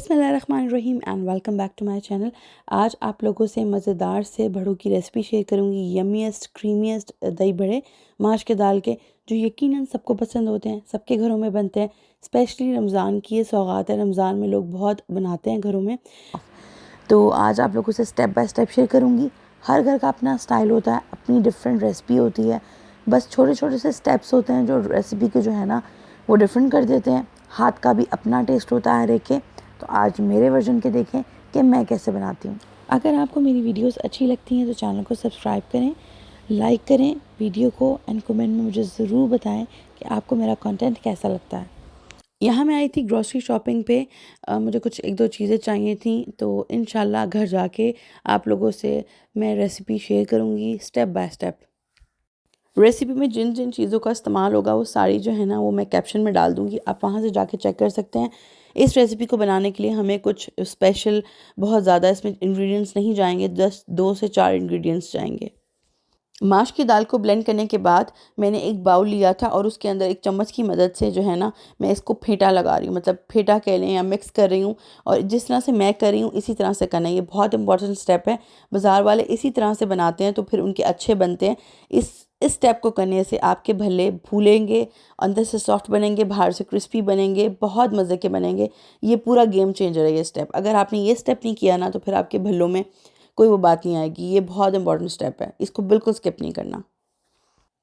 बिस्मिल्लाहिर्रहमानिर्रहीम and welcome back to my channel. आज आप लोगों से मज़ेदार से बड़ों की रेसिपी शेयर करूंगी। यमीएस्ट क्रीमीएस्ट दही बड़े माश के दाल के, जो यकीनन सबको पसंद होते हैं, सबके घरों में बनते हैं। स्पेशली रमज़ान की ये सौगात है, रमज़ान में लोग बहुत बनाते हैं घरों में। तो आज आप लोगों से स्टेप बाय स्टेप शेयर करूँगी। हर घर का अपना स्टाइल होता है, अपनी डिफरेंट रेसिपी होती है। बस छोटे छोटे से स्टेप्स होते हैं जो रेसिपी के जो है ना वो डिफरेंट कर देते हैं। हाथ का भी अपना टेस्ट होता है हर एक के। तो आज मेरे वर्जन के देखें कि मैं कैसे बनाती हूँ। अगर आपको मेरी वीडियोस अच्छी लगती हैं तो चैनल को सब्सक्राइब करें, लाइक करें वीडियो को एंड कमेंट में मुझे ज़रूर बताएं कि आपको मेरा कंटेंट कैसा लगता है। यहाँ मैं आई थी ग्रॉसरी शॉपिंग पे। मुझे कुछ एक दो चीज़ें चाहिए थी, तो इंशाल्लाह घर जाके आप लोगों से मैं रेसिपी शेयर करूँगी स्टेप बाय स्टेप। रेसिपी में जिन जिन चीज़ों का इस्तेमाल होगा वो सारी जो है ना वो मैं कैप्शन में डाल दूँगी, आप वहाँ से जाके चेक कर सकते हैं। इस रेसिपी को बनाने के लिए हमें कुछ स्पेशल बहुत ज़्यादा इसमें इंग्रेडिएंट्स नहीं जाएंगे, 2 से 4 इंग्रेडिएंट्स जाएंगे। माश की दाल को ब्लेंड करने के बाद मैंने एक बाउल लिया था और उसके अंदर एक चम्मच की मदद से जो है ना मैं इसको फेंटा लगा रही हूँ, मतलब फेंटा कह लें या मिक्स कर रही हूँ। और जिस तरह से मैं कर रही हूँ इसी तरह से करना है, ये बहुत इंपॉर्टेंट स्टेप है। बाज़ार वाले इसी तरह से बनाते हैं तो फिर उनके अच्छे बनते हैं। इस स्टेप को करने से आपके भल्ले फूलेंगे, अंदर से सॉफ्ट बनेंगे, बाहर से क्रिस्पी बनेंगे, बहुत मज़े के बनेंगे। ये पूरा गेम चेंजर है ये स्टेप। अगर आपने ये स्टेप नहीं किया ना तो फिर आपके भल्लों में कोई वो बात नहीं आएगी। ये बहुत इंपॉर्टेंट स्टेप है, इसको बिल्कुल स्किप नहीं करना।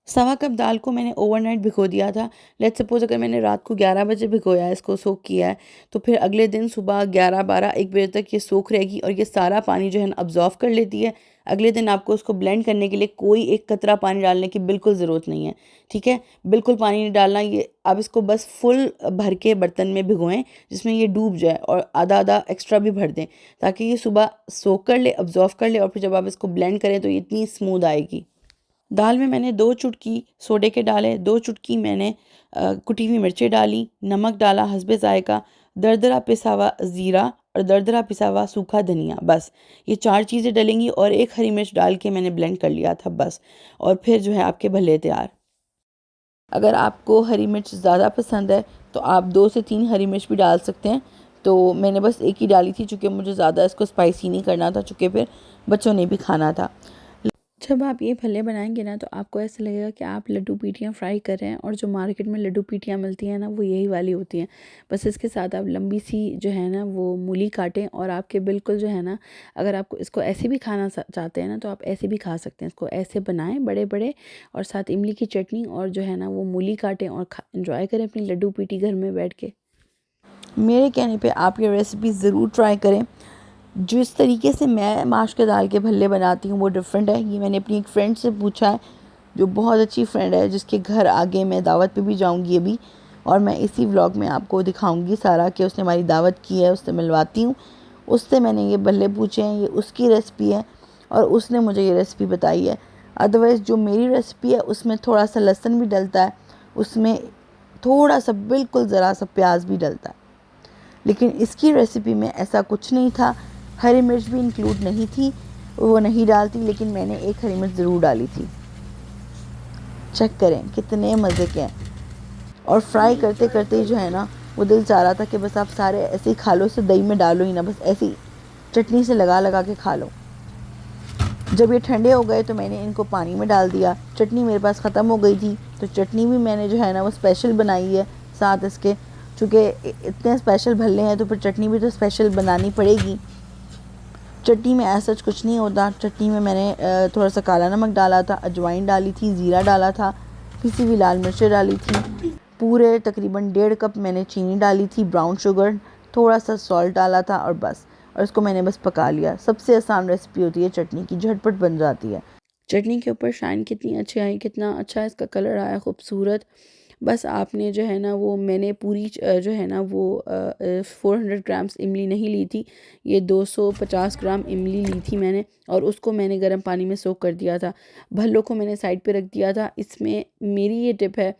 1.25 कप दाल को मैंने ओवरनाइट भिगो दिया था। लेट्स सपोज अगर मैंने रात को 11 बजे भिगोया है, इसको सोख किया है, तो फिर अगले दिन सुबह 11, 12, 1 बजे तक ये सोख रहेगी और ये सारा पानी जो है ना अब्जॉर्व कर लेती है। अगले दिन आपको उसको ब्लेंड करने के लिए कोई एक कतरा पानी डालने की बिल्कुल ज़रूरत नहीं है, ठीक है। बिल्कुल पानी नहीं डालना। ये आप इसको बस फुल भर के बर्तन में भिगोएं जिसमें ये डूब जाए, और आधा आधा एक्स्ट्रा भी भर दें ताकि ये सुबह सोख कर ले, अब्जॉर्व कर ले, और फिर जब आप इसको ब्लेंड करें तो ये इतनी स्मूथ आएगी। दाल में मैंने 2 चुटकी सोडे के डाले, 2 चुटकी मैंने कुटी हुई मिर्चें डाली, नमक डाला हस्बे ज़ायका, दरदरा पिसा हुआ ज़ीरा और दरदरा पिसा हुआ सूखा धनिया। बस ये 4 चीज़ें डलेंगी और 1 हरी मिर्च डाल के मैंने ब्लेंड कर लिया था बस। और फिर जो है आपके भल्ले तैयार। अगर आपको हरी मिर्च ज़्यादा पसंद है तो आप 2 से 3 हरी मिर्च भी डाल सकते हैं। तो मैंने बस 1 ही डाली थी चूँकि मुझे ज़्यादा इसको स्पाइसी नहीं करना था, चूँकि फिर बच्चों ने भी खाना था। जब आप ये भल्ले बनाएंगे ना तो आपको ऐसा लगेगा कि आप लड्डू पीटियाँ फ्राई कर रहे हैं, और जो मार्केट में लड्डू पीटियाँ मिलती हैं ना वो यही वाली होती हैं। बस इसके साथ आप लंबी सी जो है ना वो मूली काटें और आपके बिल्कुल जो है ना, अगर आपको इसको ऐसे भी खाना चाहते हैं ना तो आप ऐसे भी खा सकते हैं। इसको ऐसे बनाएं बड़े बड़े, और साथ इमली की चटनी और जो है ना वो मूली काटें और इंजॉय करें अपनी लड्डू पीटी घर में बैठ के। मेरे कहने पर आप ये रेसिपी ज़रूर ट्राई करें। जिस तरीके से मैं माश के दाल के भल्ले बनाती हूँ वो डिफरेंट है। ये मैंने अपनी एक फ्रेंड से पूछा है, जो बहुत अच्छी फ्रेंड है, जिसके घर आगे मैं दावत पे भी जाऊँगी अभी, और मैं इसी व्लॉग में आपको दिखाऊंगी सारा कि उसने हमारी दावत की है। उससे मिलवाती हूँ। उससे मैंने ये भल्ले पूछे हैं, ये उसकी रेसिपी है और उसने मुझे ये रेसिपी बताई है। अदरवाइज़ जो मेरी रेसिपी है उसमें थोड़ा सा लहसुन भी डलता है, उसमें थोड़ा सा बिल्कुल ज़रा सा प्याज भी डलता है, लेकिन इसकी रेसिपी में ऐसा कुछ नहीं था। हरी मिर्च भी इंक्लूड नहीं थी, वो नहीं डालती, लेकिन मैंने 1 हरी मिर्च ज़रूर डाली थी। चेक करें कितने मज़े के हैं। और फ्राई करते करते जो है ना वो दिल चाह रहा था कि बस आप सारे ऐसे ही खा लो, इसे दही में डालो ही ना, बस ऐसे ही चटनी से लगा लगा के खा लो। जब ये ठंडे हो गए तो मैंने इनको पानी में डाल दिया। चटनी मेरे पास ख़त्म हो गई थी तो चटनी भी मैंने जो है ना वो स्पेशल बनाई है साथ इसके, चूँकि इतने स्पेशल भल्ले हैं तो फिर चटनी भी तो स्पेशल बनानी पड़ेगी। चटनी में ऐसा कुछ नहीं होता। चटनी में मैंने थोड़ा सा काला नमक डाला था, अजवाइन डाली थी, ज़ीरा डाला था, पिसी हुई लाल मिर्चें डाली थी, पूरे तकरीबन 1.5 कप मैंने चीनी डाली थी, ब्राउन शुगर, थोड़ा सा सॉल्ट डाला था और बस। और इसको मैंने बस पका लिया। सबसे आसान रेसिपी होती है चटनी की, झटपट बन जाती है। चटनी के ऊपर शाइन कितनी अच्छी आई, कितना अच्छा इसका कलर आया, खूबसूरत। बस आपने जो है ना वो मैंने पूरी जो है ना वो 400 ग्राम्स इमली नहीं ली थी, ये 250 ग्राम इमली ली थी मैंने, और उसको मैंने गर्म पानी में सोक कर दिया था। भल्लों को मैंने साइड पे रख दिया था। इसमें मेरी ये टिप है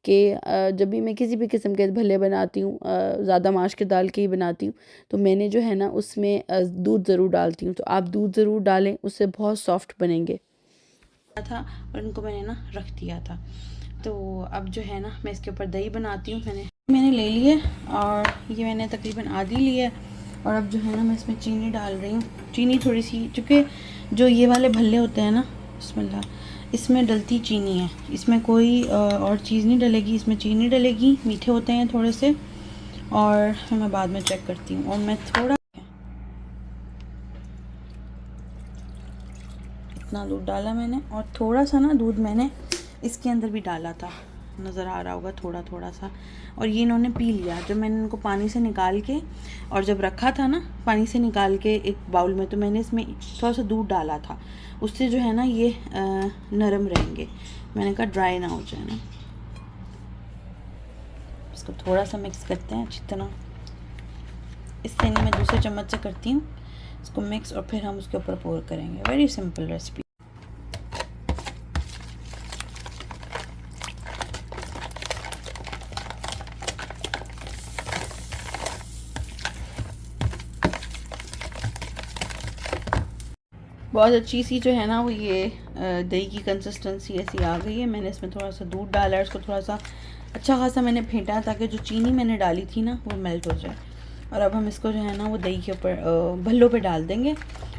कि जब भी मैं किसी भी किस्म के भल्ले बनाती हूँ, ज़्यादा माश के दाल के ही बनाती हूँ, तो मैंने जो है ना उसमें दूध ज़रूर डालती हूँ। तो आप दूध ज़रूर डालें, उससे बहुत सॉफ्ट बनेंगे था। और इनको मैंने ना रख दिया था। तो अब जो है ना मैं इसके ऊपर दही बनाती हूँ। मैंने ले लिए और ये मैंने तकरीबन आधी ली है, और अब जो है ना मैं इसमें चीनी डाल रही हूँ। चीनी थोड़ी सी, चूँकि जो ये वाले भल्ले होते हैं ना, बिस्मिल्लाह, इसमें डलती चीनी है, इसमें कोई और चीज़ नहीं डलेगी, इसमें चीनी डलेगी। मीठे होते हैं थोड़े से, और मैं बाद में चेक करती हूँ। और मैं थोड़ा इतना दूध डाला मैंने, और थोड़ा सा ना दूध मैंने इसके अंदर भी डाला था, नज़र आ रहा होगा थोड़ा थोड़ा सा। और ये इन्होंने पी लिया जब मैंने इनको पानी से निकाल के, और जब रखा था ना पानी से निकाल के एक बाउल में, तो मैंने इसमें थोड़ा सा दूध डाला था, उससे जो है ना ये नरम रहेंगे। मैंने कहा ड्राई ना हो जाए ना। इसको थोड़ा सा मिक्स करते हैं अच्छी तरह। इससे नहीं, मैं दूसरे चम्मच से करती हूँ इसको मिक्स, और फिर हम उसके ऊपर पोर करेंगे। Very simple recipe. बहुत अच्छी सी जो है ना वो ये दही की कंसिस्टेंसी ऐसी आ गई है। मैंने इसमें थोड़ा सा दूध डाला है, उसको थोड़ा सा अच्छा खासा मैंने फेंटा है ताकि जो चीनी मैंने डाली थी ना वो मेल्ट हो जाए। और अब हम इसको जो है ना वो दही के ऊपर भल्लों पे डाल देंगे,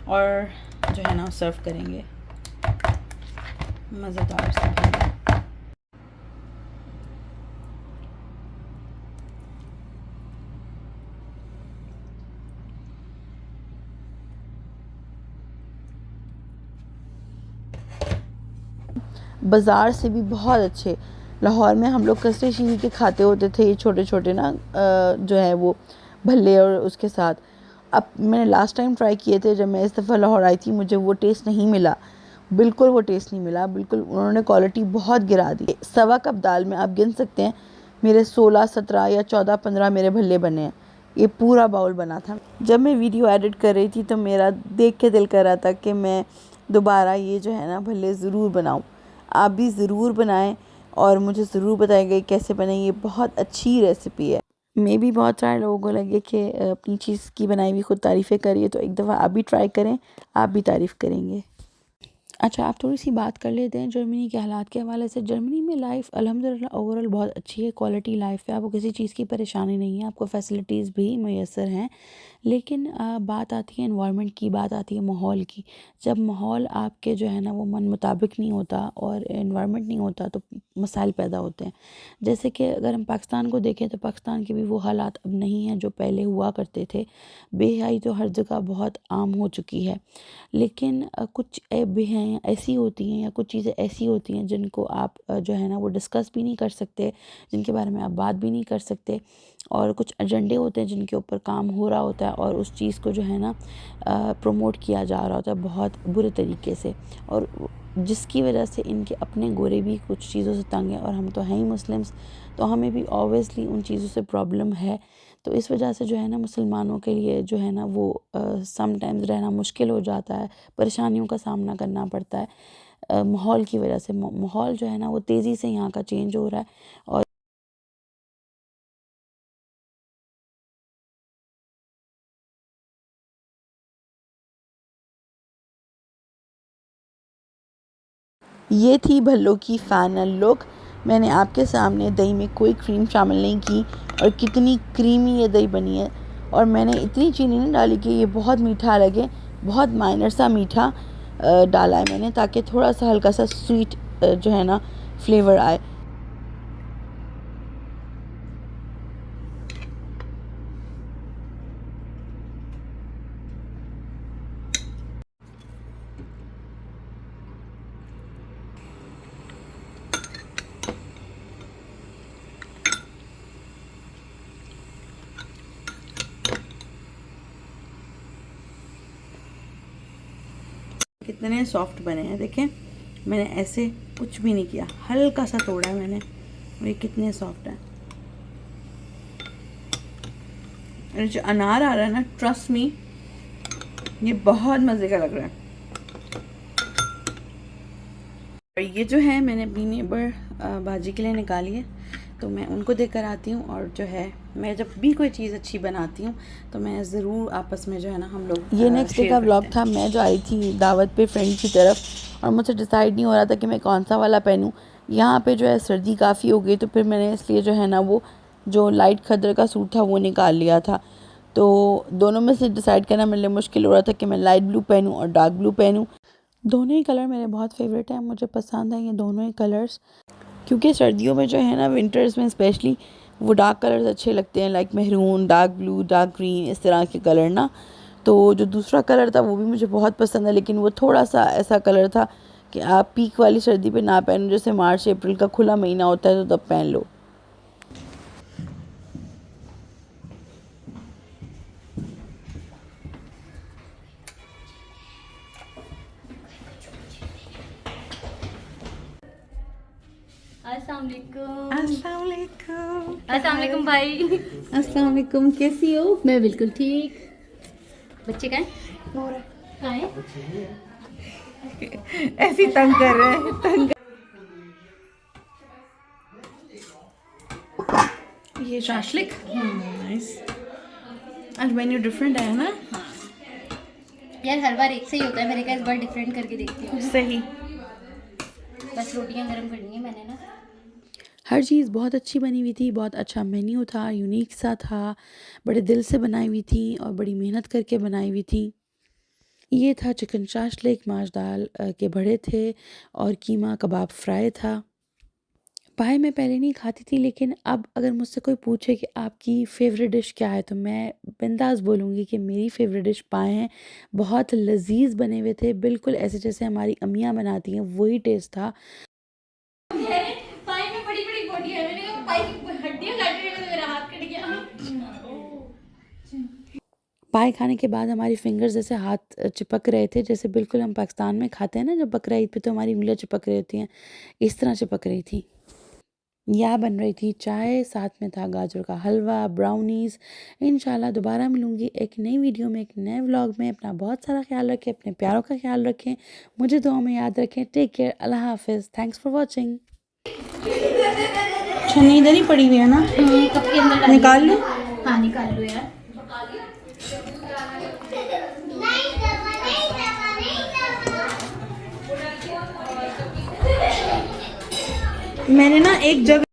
और जो है ना सर्व करेंगे मज़ेदार सा भल्ला। बाज़ार से भी बहुत अच्छे। लाहौर में हम लोग कस्टे शीनी के खाते होते थे, ये छोटे छोटे ना जो है वो भल्ले, और उसके साथ अब मैंने लास्ट टाइम ट्राई किए थे जब मैं इस दफ़ा लाहौर आई थी, मुझे वो टेस्ट नहीं मिला, बिल्कुल वो टेस्ट नहीं मिला, बिल्कुल उन्होंने क्वालिटी बहुत गिरा दी। 1.25 कप दाल में आप गिन सकते हैं मेरे 16, 17 या 14, 15 मेरे भल्ले बने हैं। ये पूरा बाउल बना था। जब मैं वीडियो एडिट कर रही थी तो मेरा देख के दिल कर रहा था कि मैं दोबारा ये जो है ना भल्ले ज़रूर बनाऊँ। आप भी ज़रूर बनाएं और मुझे ज़रूर बताएंगे कैसे बने। ये बहुत अच्छी रेसिपी है। मे भी बहुत सारे लोगों को लगे कि अपनी चीज़ की बनाई हुई खुद तारीफ़ें करिए, तो एक दफ़ा आप भी ट्राई करें, आप भी तारीफ़ करेंगे। अच्छा, आप थोड़ी सी बात कर लेते हैं जर्मनी के हालात के हवाले से। जर्मनी में लाइफ अल्हम्दुलिल्लाह ओवरऑल बहुत अच्छी है, क्वालिटी लाइफ है, आपको किसी चीज़ की परेशानी नहीं है, आपको फैसिलिटीज़ भी मैसर हैं। लेकिन बात आती है एनवायरनमेंट की, बात आती है माहौल की। जब माहौल आपके जो है ना वो मन मुताबिक नहीं होता और एनवायरनमेंट नहीं होता तो मसाइल पैदा होते हैं। जैसे कि अगर हम पाकिस्तान को देखें तो पाकिस्तान के भी वो हालात अब नहीं हैं जो पहले हुआ करते थे। बेहयाई तो हर जगह बहुत आम हो चुकी है, लेकिन कुछ बेहयाइयाँ ऐसी होती हैं या कुछ चीज़ें ऐसी होती हैं जिनको आप जो है ना वो डिस्कस भी नहीं कर सकते, जिनके बारे में आप बात भी नहीं कर सकते। और कुछ एजेंडे होते हैं जिनके ऊपर काम हो रहा होता है और उस चीज़ को जो है ना प्रमोट किया जा रहा होता है बहुत बुरे तरीके से, और जिसकी वजह से इनके अपने गोरे भी कुछ चीज़ों से तंग हैं, और हम तो हैं ही मुस्लिम्स, तो हमें भी ऑब्वियसली उन चीज़ों से प्रॉब्लम है। तो इस वजह से जो है ना मुसलमानों के लिए जो है ना वो समटाइम्स रहना मुश्किल हो जाता है, परेशानियों का सामना करना पड़ता है माहौल की वजह से। माहौल जो है ना वो तेज़ी से यहाँ का चेंज हो रहा है। और ये थी भल्लों की फाइनल लुक। मैंने आपके सामने दही में कोई क्रीम शामिल नहीं की, और कितनी क्रीमी ये दही बनी है। और मैंने इतनी चीनी नहीं डाली कि ये बहुत मीठा लगे, बहुत माइनर सा मीठा डाला है मैंने, ताकि थोड़ा सा हल्का सा स्वीट जो है ना फ्लेवर आए। कितने सॉफ्ट बने हैं देखें, मैंने ऐसे कुछ भी नहीं किया, हल्का सा तोड़ा है मैंने, और ये कितने सॉफ्ट हैं। और जो अनार आ रहा है ना, ट्रस्ट मी, ये बहुत मज़े का लग रहा है। और ये जो है मैंने अपनी नेबर बाजी के लिए निकाली है, तो मैं उनको देकर आती हूँ। और जो है मैं जब भी कोई चीज़ अच्छी बनाती हूँ तो मैं ज़रूर आपस में जो है ना हम लोग ये नेक्स्ट डे का व्लॉग था। मैं जो आई थी दावत पे फ्रेंड की तरफ, और मुझसे डिसाइड नहीं हो रहा था कि मैं कौन सा वाला पहनूँ। यहाँ पे जो है सर्दी काफ़ी हो गई, तो फिर मैंने इसलिए जो है ना वो जो लाइट खदर का सूट था वो निकाल लिया था। तो दोनों में से डिसाइड करना मेरे लिए मुश्किल हो रहा था कि मैं लाइट ब्लू पहनूँ और डार्क ब्लू पहनूँ। दोनों ही कलर मेरे बहुत फेवरेट हैं, मुझे पसंद हैं ये दोनों ही कलर्स, क्योंकि सर्दियों में जो है ना, विंटर्स में स्पेशली वो डार्क कलर्स अच्छे लगते हैं, like maroon, dark blue, dark green, इस तरह के कलर ना। तो जो दूसरा कलर था वो भी मुझे बहुत पसंद है, लेकिन वो थोड़ा सा ऐसा कलर था कि आप पीक वाली सर्दी पे ना पहनो, जैसे मार्च अप्रैल का खुला महीना होता है तो तब पहन लो। अस्सलाम वालेकुम। अस्सलाम वालेकुम। अस्सलाम वालेकुम भाई। अस्सलाम वालेकुम, कैसी हो? मैं बिल्कुल ठीक। बच्चे कहाँ हैं? कहाँ हैं? ऐसी तंग कर रहे हैं, तंग। ये शाशलिक नाइस। आज मेन्यू डिफरेंट है ना? यार हर बार एक से ही होता है, मैंने कहा इस बार डिफरेंट करके देखती हूँ। सही। बस रोटियां गरम करनी है मैंने ना। हर चीज़ बहुत अच्छी बनी हुई थी, बहुत अच्छा मेन्यू था, यूनिक सा था, बड़े दिल से बनाई हुई थी और बड़ी मेहनत करके बनाई हुई थी। ये था चिकन शाशलिक, माश दाल के बड़े थे और कीमा कबाब फ्राई था। पाए मैं पहले नहीं खाती थी, लेकिन अब अगर मुझसे कोई पूछे कि आपकी फ़ेवरेट डिश क्या है, तो मैं बिंदास बोलूँगी कि मेरी फ़ेवरेट डिश पाए हैं। बहुत लज़ीज़ बने हुए थे, बिल्कुल ऐसे जैसे हमारी अम्मियाँ बनाती हैं वही टेस्ट था। पाई में बड़ी बड़ी बॉडी है, मैंने कहा पाई की हड्डियां काट रही है तो मेरा हाथ कट गया। पाए खाने के बाद हमारी फिंगर्स जैसे हाथ चिपक रहे थे, जैसे बिल्कुल हम पाकिस्तान में खाते हैं ना जब बकरा ईद पे, तो हमारी उंगलियां चिपक रही होती हैं, इस तरह चिपक रही थी। या बन रही थी चाय, साथ में था गाजर का हलवा, ब्राउनीज़। इंशाल्लाह दोबारा मिलूँगी एक नई वीडियो में, एक नए व्लॉग में। अपना बहुत सारा ख्याल रखें, अपने प्यारों का ख्याल रखें, मुझे दुआ में याद रखें। टेक केयर, अल्लाह हाफिज़, थैंक्स फॉर वॉचिंग। छन्नी इधर ही पड़ी हुई है ना? कप के अंदर निकाल लो। हाँ निकाल लो यार। मैंने ना एक जगह